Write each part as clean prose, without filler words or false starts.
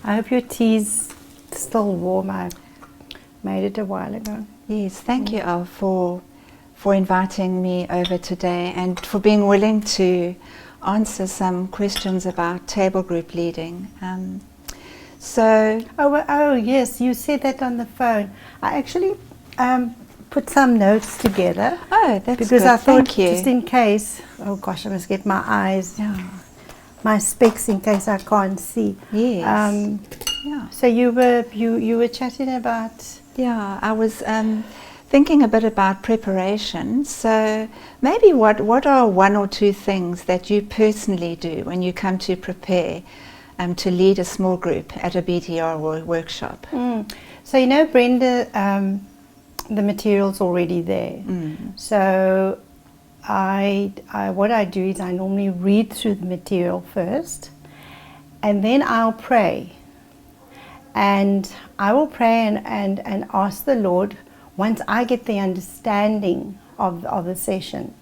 I hope your tea's still warm. I made it a while ago. Yes, thank you, Al, for inviting me over today and for being willing to answer some questions about table group leading. Oh yes, you said that on the phone. I actually put some notes together. Oh, that's because good. I thought Thank you. just in case. Oh gosh, I must get my eyes, Yeah. my specs in case I can't see. Yes. Yeah. So you were chatting about. Yeah, I was thinking a bit about preparation. So maybe what are one or two things that you personally do when you come to prepare to lead a small group at a BTR or a workshop? So Brenda, the material's already there. So what I do is I normally read through the material first, and then I'll pray. And I will pray and ask the Lord, once I get the understanding of the session,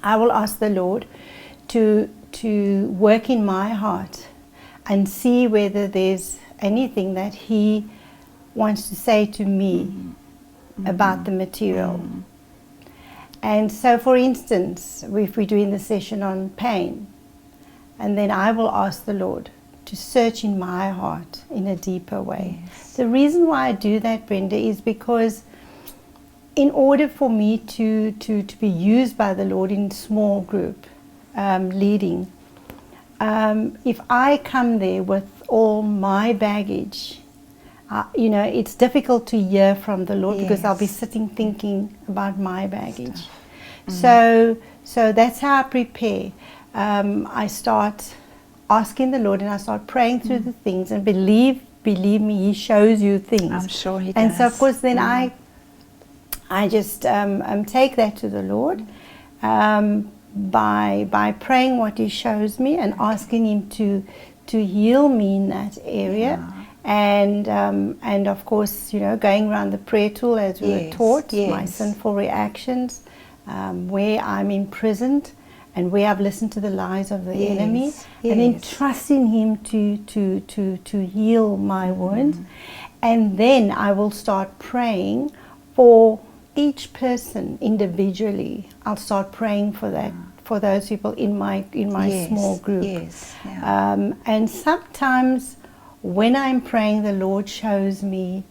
I will ask the Lord to work in my heart and see whether there's anything that He wants to say to me about the material. And so, for instance, if we're doing the session on pain, and then I will ask the Lord to search in my heart in a deeper way. Yes. The reason why I do that, Brenda, is because in order for me to be used by the Lord in small group leading, if I come there with all my baggage, it's difficult to hear from the Lord. Yes. Because I'll be sitting thinking about my baggage. So that's how I prepare. I start asking the Lord, and I start praying through the things, and believe me, He shows you things. I'm sure He does. And so, of course, then I just take that to the Lord by praying what He shows me and asking Him to heal me in that area. Yeah. And of course, going around the prayer tool as we were taught, my sinful reactions, where I'm imprisoned, and where I've listened to the lies of the enemy, and then trusting Him to heal my wounds. And then I will start praying for each person individually. I'll start praying for that, for those people in my small group. Yes. Yeah. And sometimes when I'm praying, the Lord shows me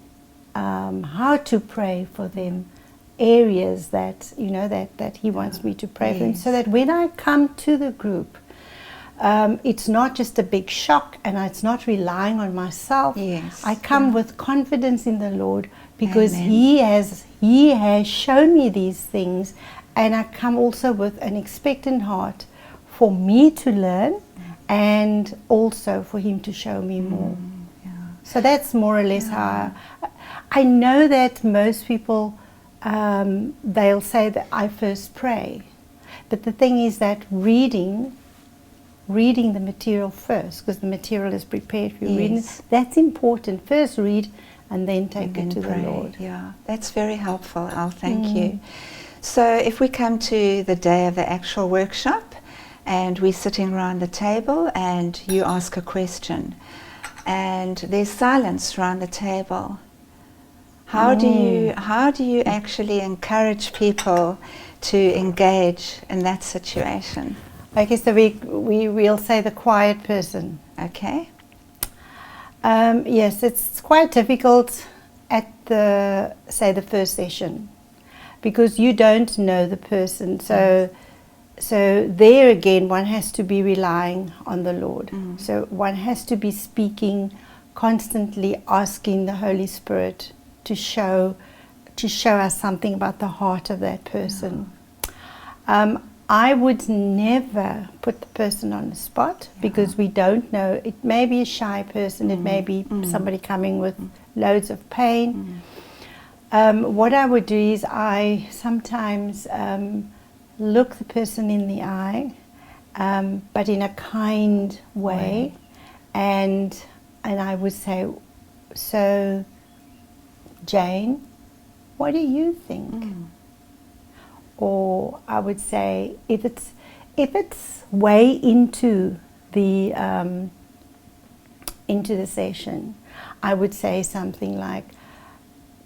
how to pray for them, areas that that He wants me to pray for them, so that when I come to the group, it's not just a big shock, and it's not relying on myself. I come with confidence in the Lord, because He has shown me these things, and I come also with an expectant heart for me to learn, and also for Him to show me more. So that's more or less how I know that most people, they'll say that I first pray, but the thing is that reading the material first, because the material is prepared for you. Reading, that's important. First read, and then take it to pray. The Lord. Yeah, that's very helpful, Al. Thank you. So if we come to the day of the actual workshop, and we're sitting around the table, and you ask a question, and there's silence around the table. How do you actually encourage people to engage in that situation? Okay, so we'll say the quiet person. Okay. Yes, it's quite difficult at the first session, because you don't know the person. So there again, one has to be relying on the Lord. So one has to be speaking constantly, asking the Holy Spirit to show us something about the heart of that person. I would never put the person on the spot, because we don't know. It may be a shy person, it may be somebody coming with loads of pain. What I would do is I sometimes look the person in the eye, but in a kind way, and I would say, so Jane, what do you think? Or I would say, if it's way into the into the session, I would say something like,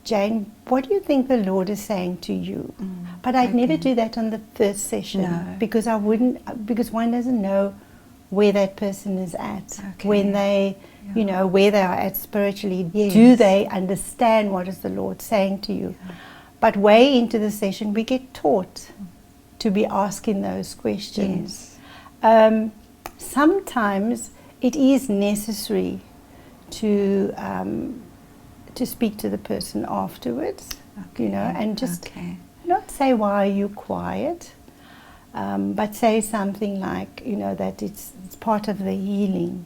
Jane, what do you think the Lord is saying to you? But I'd never do that on the first session, because I wouldn't, because one doesn't know where that person is at when they, you know, where they are at spiritually. Do they understand what is the Lord saying to you? But way into the session, we get taught to be asking those questions. Sometimes it is necessary to speak to the person afterwards, you know, and just not say, why are you quiet, but say something like, you know, that it's part of the healing.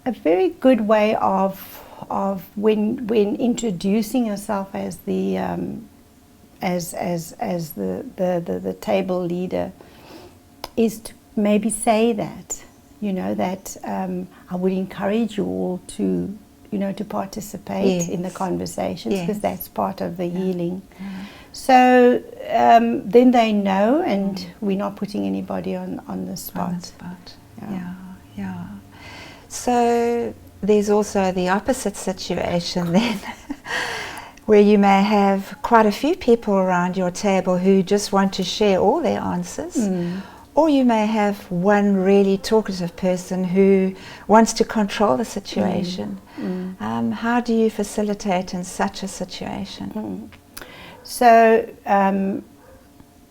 A very good way of when introducing yourself as the the table leader is to maybe say that, you know, that I would encourage you all to, you know, to participate in the conversations, because that's part of the healing. So then they know, and we're not putting anybody on the spot. So there's also the opposite situation then, where you may have quite a few people around your table who just want to share all their answers. Or you may have one really talkative person who wants to control the situation. How do you facilitate in such a situation? So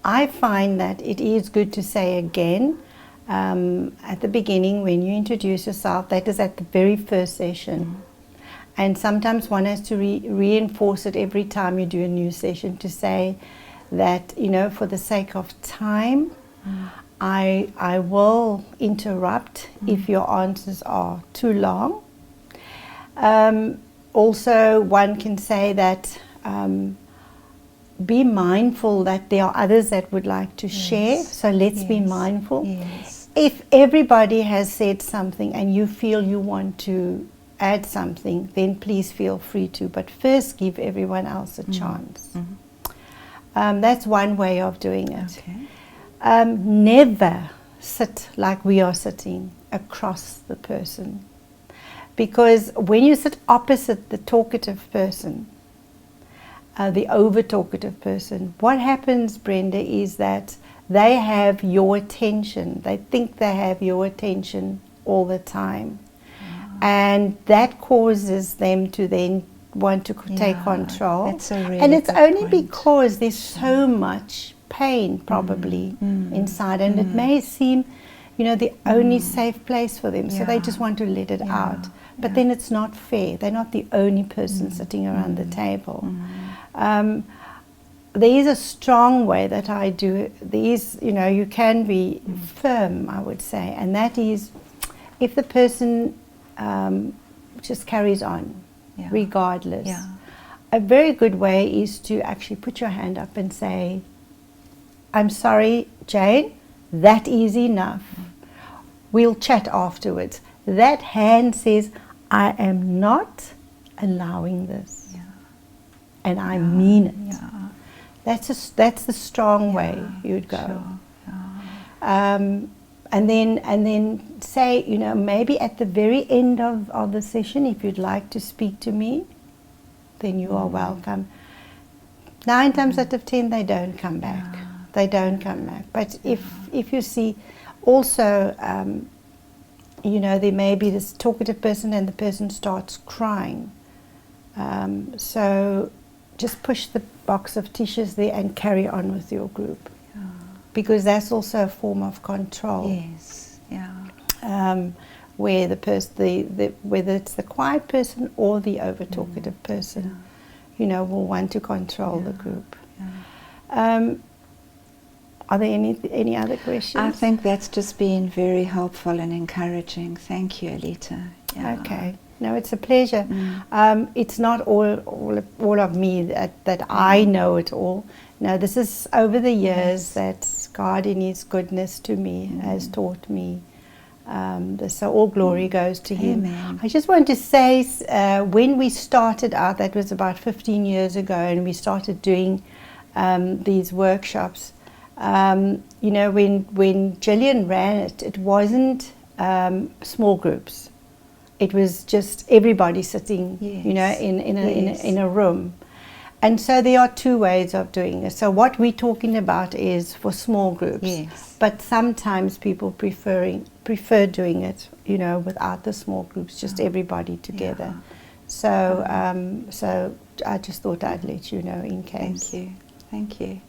I find that it is good to say again, at the beginning when you introduce yourself, that is at the very first session. And sometimes one has to reinforce it every time you do a new session, to say that, you know, for the sake of time, I will interrupt if your answers are too long. Also, one can say that be mindful that there are others that would like to share, so let's be mindful. If everybody has said something and you feel you want to add something, then please feel free to, but first give everyone else a chance. That's one way of doing it. Never sit like we are sitting across the person, because when you sit opposite the talkative person, the over talkative person, what happens, Brenda, is that they have your attention. They think they have your attention all the time, and that causes them to then want to take control. That's a really and it's only point. Because there's so much pain probably inside, and it may seem, you know, the only safe place for them, so they just want to let it out. But then it's not fair. They're not the only person sitting around the table. There is a strong way that I do it. These, you know, you can be firm, I would say, and that is if the person just carries on regardless. A very good way is to actually put your hand up and say, I'm sorry, Jane, that is enough. We'll chat afterwards. That hand says, I am not allowing this. And I mean it. That's the strong way you'd go. And then say, you know, maybe at the very end of the session, if you'd like to speak to me, then you are welcome. 9 times out of 10, they don't come back. They don't come back. But if you see, also, you know, there may be this talkative person and the person starts crying. So just push the box of tissues there and carry on with your group. Because that's also a form of control. Where the person, whether it's the quiet person or the over talkative person, you know, will want to control the group. Are there any other questions? I think that's just been very helpful and encouraging. Thank you, Alieta. Okay. No, it's a pleasure. It's not all of me that I know it all. No, this is over the years that God in His goodness to me has taught me. So all glory goes to Him. I just want to say, when we started out, that was about 15 years ago, and we started doing these workshops, you know, when Gillian ran it, it wasn't small groups. it was just everybody sitting, Yes. you know, Yes. in a room. And so there are two ways of doing it. So what we're talking about is for small groups. Yes. But sometimes people prefer doing it, you know, without the small groups, just everybody together. So so I just thought I'd let you know in case. Thank you. Thank you.